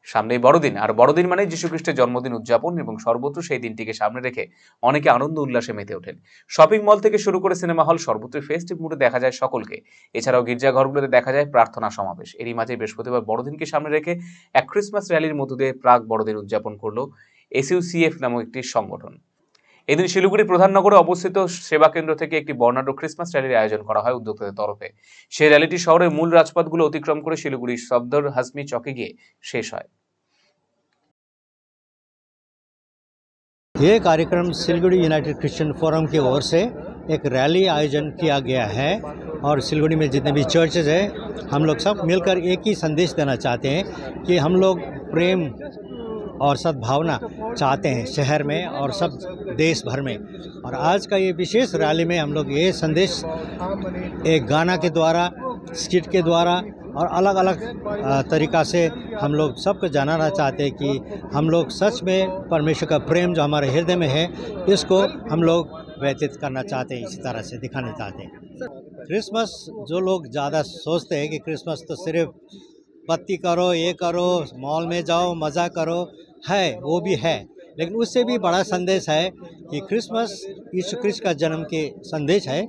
সামনেই বড়দিন, আর বড়দিন মানে যীশু খ্রিস্টের জন্মদিন উদযাপন এবং সর্বত্র সেই দিনটিকে সামনে রেখে অনেকে আনন্দ উল্লাসে মেতে ওঠেন। শপিং মল থেকে শুরু করে সিনেমা হল সর্বত্রই ফেস্টিভ মুডে দেখা যায় সকলকে। এছাড়াও গির্জাঘরগুলোতে দেখা যায় প্রার্থনা সমাবেশ। এরই মাঝে বৃহস্পতিবার বড়দিনকে সামনে রেখে এক ক্রিসমাস র্যালির মধ্য দিয়ে প্রাক বড়দিন উদযাপন করল এসইউসিএফ নামক একটি সংগঠন। এদিন শিলিগুড়ি প্রধান নগরে অবস্থিত সেবা কেন্দ্র থেকে একটি বর্ণাঢ্য ক্রিসমাস র্যালির আয়োজন করা হয় উদ্যোক্তাদের তরফে। সেই র্যালিটি শহরের মূল রাজপথগুলো অতিক্রম করে শিলিগুড়ির সফদর হাসমি চকে গিয়ে শেষ হয়। ये कार्यक्रम सिलगुड़ी यूनाइटेड क्रिश्चियन फोरम की ओर से एक रैली आयोजन किया गया है और सिलगुड़ी में जितने भी चर्चेज है हम लोग सब मिलकर एक ही संदेश देना चाहते हैं कि हम लोग प्रेम और सद्भावना चाहते हैं शहर में और सब देश भर में। और आज का ये विशेष रैली में हम लोग ये संदेश एक गाना के द्वारा, स्किट के द्वारा और अलग अलग तरीक़ा से हम लोग सबको जानना चाहते हैं कि हम लोग सच में परमेश्वर का प्रेम जो हमारे हृदय में है इसको हम लोग व्यतीत करना चाहते हैं, इसी तरह से दिखाना चाहते हैं। क्रिसमस जो लोग ज़्यादा सोचते हैं कि क्रिसमस तो सिर्फ बत्ती करो, ये करो, मॉल में जाओ, मज़ा करो, है वो भी है, लेकिन उससे भी बड़ा संदेश है कि क्रिसमस यीशु ख्रिस्त का जन्म के संदेश है।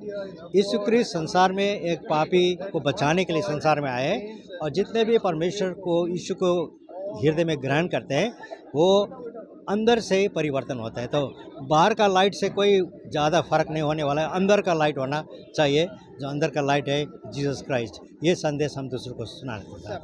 यीशु ख्रिस्त संसार में एक पापी को बचाने के लिए संसार में आए और जितने भी परमेश्वर को, यीशु को हृदय में ग्रहण करते हैं वो अंदर से ही परिवर्तन होता है। तो बाहर का लाइट से कोई ज़्यादा फर्क नहीं होने वाला है, अंदर का लाइट होना चाहिए। जो अंदर का लाइट है जीसस क्राइस्ट, ये संदेश हम दूसरों को सुनाते हैं।